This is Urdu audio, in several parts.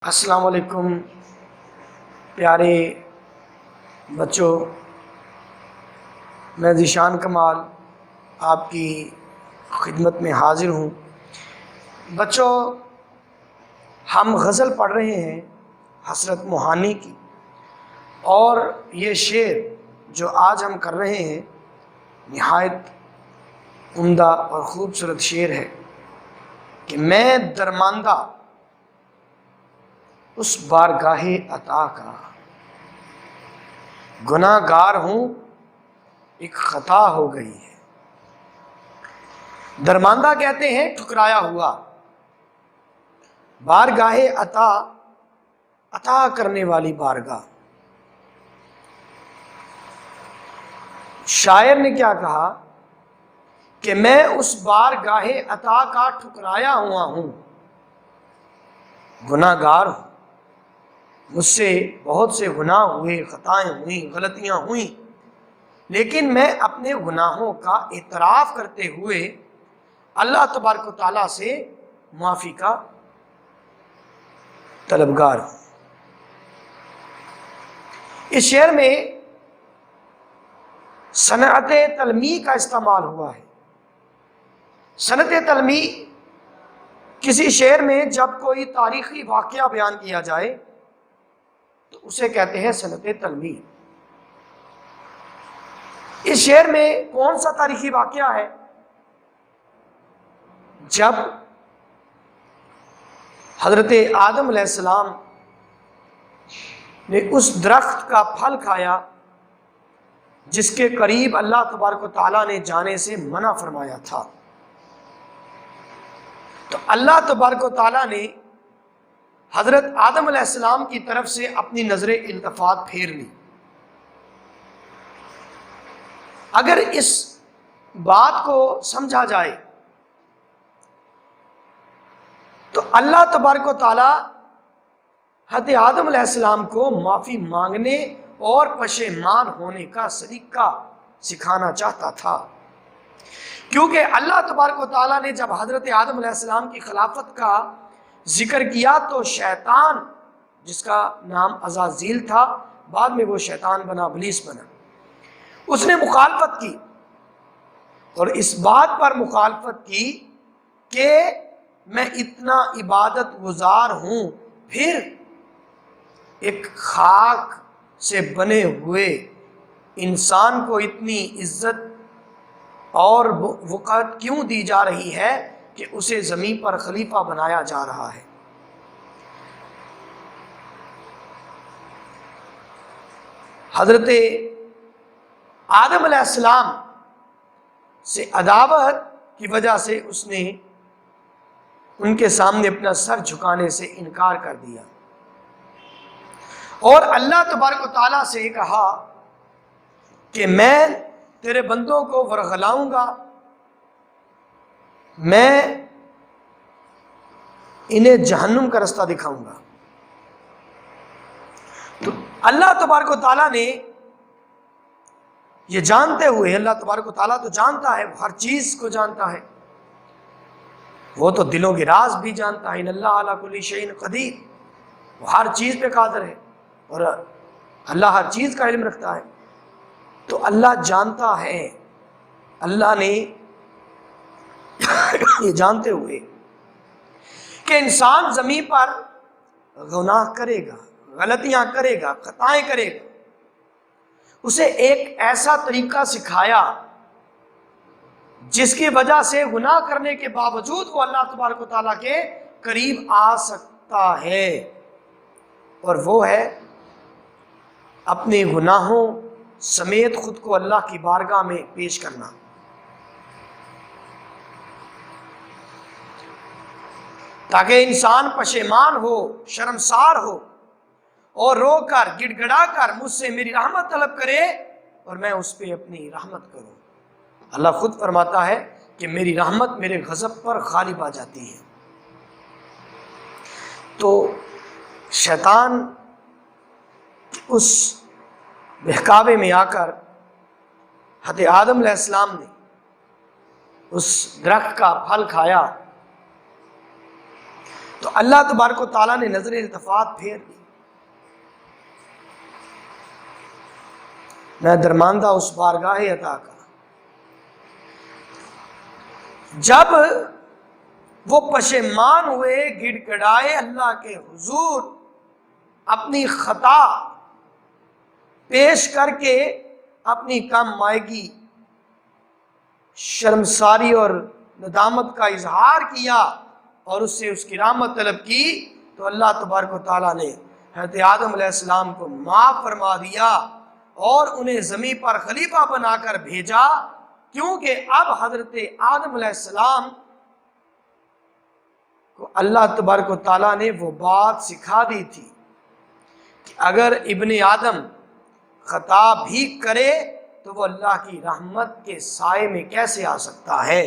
السلام علیکم پیارے بچوں، میں ذیشان کمال آپ کی خدمت میں حاضر ہوں۔ بچوں، ہم غزل پڑھ رہے ہیں حسرت موہانی کی، اور یہ شعر جو آج ہم کر رہے ہیں نہایت عمدہ اور خوبصورت شعر ہے کہ میں درماندہ اس بارگاہ عطا کا، گناہ گار ہوں ایک خطا ہو گئی ہے۔ درماندہ کہتے ہیں ٹھکرایا ہوا، بارگاہ عطا کرنے والی بارگاہ۔ شاعر نے کیا کہا کہ میں اس بارگاہ عطا کا ٹھکرایا ہوا ہوں، گناہ گار ہوں، مجھ سے بہت سے گناہ ہوئے، خطائیں ہوئیں، غلطیاں ہوئیں، لیکن میں اپنے گناہوں کا اعتراف کرتے ہوئے اللہ تبارک و تعالیٰ سے معافی کا طلبگار ہوں۔ اس شعر میں صنعت تلمیح کا استعمال ہوا ہے۔ صنعت تلمیح کسی شعر میں جب کوئی تاریخی واقعہ بیان کیا جائے تو اسے کہتے ہیں صنعت تلمیح۔ اس شعر میں کون سا تاریخی واقعہ ہے؟ جب حضرت آدم علیہ السلام نے اس درخت کا پھل کھایا جس کے قریب اللہ تبارک و تعالیٰ نے جانے سے منع فرمایا تھا، تو اللہ تبارک و تعالیٰ نے حضرت آدم علیہ السلام کی طرف سے اپنی نظر التفات پھیر لی۔ اگر اس بات کو سمجھا جائے تو اللہ تبارک و تعالیٰ حضرت آدم علیہ السلام کو معافی مانگنے اور پشیمان ہونے کا سلیقہ سکھانا چاہتا تھا، کیونکہ اللہ تبارک و تعالیٰ نے جب حضرت آدم علیہ السلام کی خلافت کا ذکر کیا تو شیطان، جس کا نام عزازیل تھا، بعد میں وہ شیطان بنا، ابلیس بنا، اس نے مخالفت کی، اور اس بات پر مخالفت کی کہ میں اتنا عبادت گزار ہوں، پھر ایک خاک سے بنے ہوئے انسان کو اتنی عزت اور وقت کیوں دی جا رہی ہے کہ اسے زمین پر خلیفہ بنایا جا رہا ہے۔ حضرت آدم علیہ السلام سے عداوت کی وجہ سے اس نے ان کے سامنے اپنا سر جھکانے سے انکار کر دیا، اور اللہ تبارک و تعالیٰ سے کہا کہ میں تیرے بندوں کو ورغلاؤں گا، میں انہیں جہنم کا رستہ دکھاؤں گا۔ تو اللہ تبارک و تعالیٰ نے یہ جانتے ہوئے، اللہ تبارک و تعالیٰ تو جانتا ہے، ہر چیز کو جانتا ہے، وہ تو دلوں کے راز بھی جانتا ہے، ان اللہ علی کل شیء قدیر، وہ ہر چیز پہ قادر ہے، اور اللہ ہر چیز کا علم رکھتا ہے۔ تو اللہ جانتا ہے، اللہ نے یہ جانتے ہوئے کہ انسان زمین پر گناہ کرے گا، غلطیاں کرے گا، خطائیں کرے گا، اسے ایک ایسا طریقہ سکھایا جس کی وجہ سے گناہ کرنے کے باوجود وہ اللہ تبارک و تعالیٰ کے قریب آ سکتا ہے، اور وہ ہے اپنے گناہوں سمیت خود کو اللہ کی بارگاہ میں پیش کرنا۔ تاکہ انسان پشیمان ہو، شرمسار ہو، اور رو کر گڑ گڑا کر مجھ سے میری رحمت طلب کرے اور میں اس پہ اپنی رحمت کروں۔ اللہ خود فرماتا ہے کہ میری رحمت میرے غضب پر غالب آ جاتی ہے۔ تو شیطان اس بہکاوے میں آ کر حضرت آدم علیہ السلام نے اس درخت کا پھل کھایا، تو اللہ تبارک و تعالیٰ نے نظر التفات پھیر دی. میں درماندہ اس بارگاہ عطا کا. جب وہ پشیمان ہوئے، گڑ گڑائے اللہ کے حضور، اپنی خطا پیش کر کے اپنی کم مائگی، شرمساری اور ندامت کا اظہار کیا اور اس سے اس کی رحمت طلب کی، تو اللہ تبارک و تعالیٰ نے حضرت آدم علیہ السلام کو معاف فرما دیا اور انہیں زمین پر خلیفہ بنا کر بھیجا، کیونکہ اب حضرت آدم علیہ السلام کو اللہ تبارک و تعالیٰ نے وہ بات سکھا دی تھی کہ اگر ابن آدم خطا بھی کرے تو وہ اللہ کی رحمت کے سائے میں کیسے آ سکتا ہے.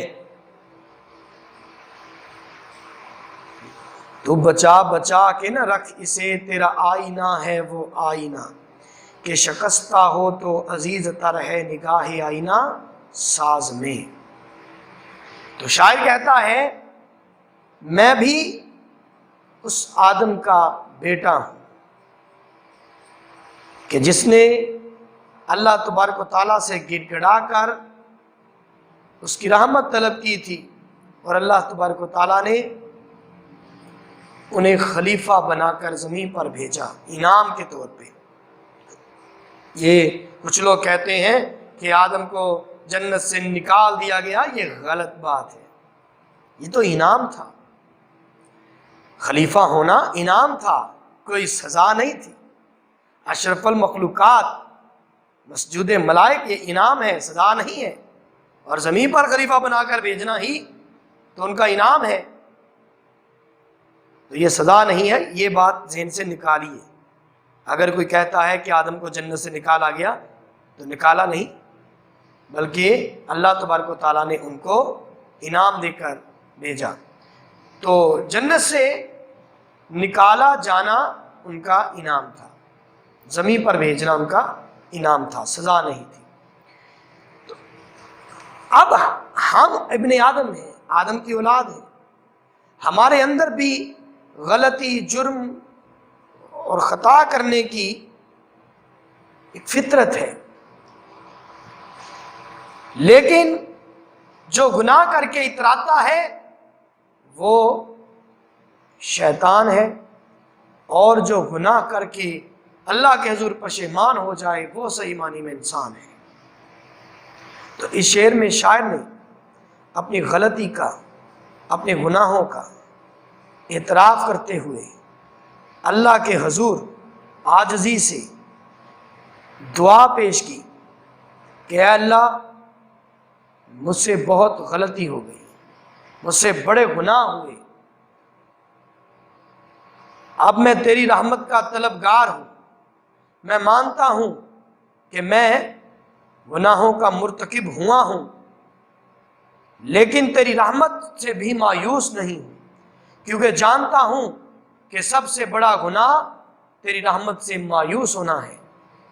تو بچا بچا کے نہ رکھ اسے، تیرا آئینہ ہے وہ آئینہ، کہ شکستہ ہو تو عزیز تر ہے نگاہ آئینہ ساز میں. تو شاعر کہتا ہے میں بھی اس آدم کا بیٹا ہوں کہ جس نے اللہ تبارک و تعالیٰ سے گڑ گڑا کر اس کی رحمت طلب کی تھی، اور اللہ تبارک و تعالیٰ نے انہیں خلیفہ بنا کر زمین پر بھیجا انعام کے طور پہ. یہ کچھ لوگ کہتے ہیں کہ آدم کو جنت سے نکال دیا گیا، یہ غلط بات ہے. یہ تو انعام تھا، خلیفہ ہونا انعام تھا، کوئی سزا نہیں تھی. اشرف المخلوقات مسجود ملائک یہ انعام ہے، سزا نہیں ہے. اور زمین پر خلیفہ بنا کر بھیجنا ہی تو ان کا انعام ہے، تو یہ سزا نہیں ہے. یہ بات ذہن سے نکالیے. اگر کوئی کہتا ہے کہ آدم کو جنت سے نکالا گیا تو نکالا نہیں، بلکہ اللہ تبارک و تعالیٰ نے ان کو انعام دے کر بھیجا. تو جنت سے نکالا جانا ان کا انعام تھا، زمین پر بھیجنا ان کا انعام تھا، سزا نہیں تھی. تو اب ہم ابن آدم ہیں، آدم کی اولاد ہیں، ہمارے اندر بھی غلطی، جرم اور خطا کرنے کی ایک فطرت ہے. لیکن جو گناہ کر کے اتراتا ہے وہ شیطان ہے، اور جو گناہ کر کے اللہ کے حضور پشیمان ہو جائے وہ صحیح معنی میں انسان ہے. تو اس شعر میں شاعر نے اپنی غلطی کا، اپنے گناہوں کا اعتراف کرتے ہوئے اللہ کے حضور عاجزی سے دعا پیش کی کہ اے اللہ، مجھ سے بہت غلطی ہو گئی، مجھ سے بڑے گناہ ہوئے، اب میں تیری رحمت کا طلبگار ہوں. میں مانتا ہوں کہ میں گناہوں کا مرتکب ہوا ہوں، لیکن تیری رحمت سے بھی مایوس نہیں ہوں، کیونکہ جانتا ہوں کہ سب سے بڑا گناہ تیری رحمت سے مایوس ہونا ہے،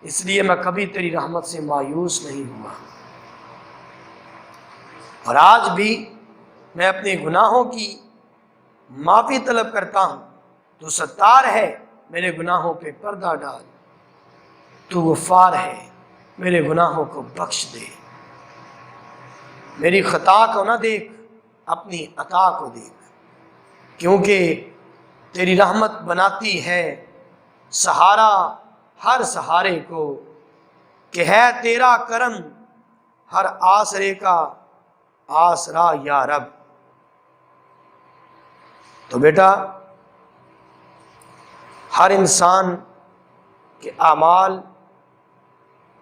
اس لیے میں کبھی تیری رحمت سے مایوس نہیں ہوا. اور آج بھی میں اپنے گناہوں کی معافی طلب کرتا ہوں. تو ستار ہے، میرے گناہوں پہ پردہ ڈال، تو غفار ہے، میرے گناہوں کو بخش دے. میری خطا کو نہ دیکھ، اپنی عطا کو دیکھ، کیونکہ تیری رحمت بناتی ہے سہارا ہر سہارے کو، کہ ہے تیرا کرم ہر آسرے کا آسرا یا رب. تو بیٹا، ہر انسان کے اعمال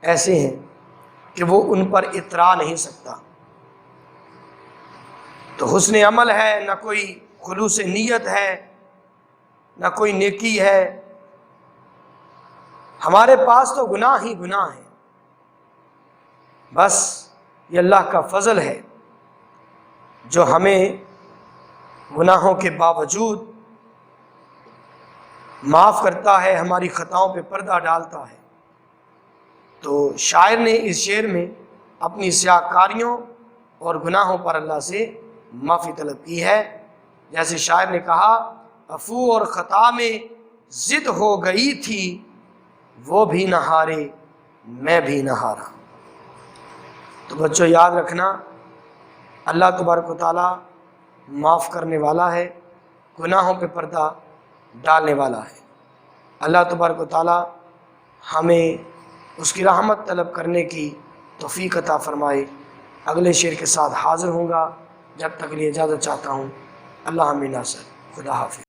ایسے ہیں کہ وہ ان پر اترا نہیں سکتا. تو حسن عمل ہے، نہ کوئی خلوص نیت ہے، نہ کوئی نیکی ہے. ہمارے پاس تو گناہ ہی گناہ ہے. بس یہ اللہ کا فضل ہے جو ہمیں گناہوں کے باوجود معاف کرتا ہے، ہماری خطاؤں پہ پردہ ڈالتا ہے. تو شاعر نے اس شعر میں اپنی سیاہ کاریوں اور گناہوں پر اللہ سے معافی طلب کی ہے. جیسے شاعر نے کہا، عفو اور خطا میں ضد ہو گئی تھی، وہ بھی نہ ہارے میں بھی نہ ہارا۔ تو بچوں یاد رکھنا، اللہ تبارک و تعالیٰ معاف کرنے والا ہے، گناہوں پہ پردہ ڈالنے والا ہے۔ اللہ تبارک و تعالیٰ ہمیں اس کی رحمت طلب کرنے کی توفیق عطا فرمائے۔ اگلے شعر کے ساتھ حاضر ہوں گا، جب تک لیے اجازت چاہتا ہوں۔ اللہ ہمیں ناصر، خدا حافظ۔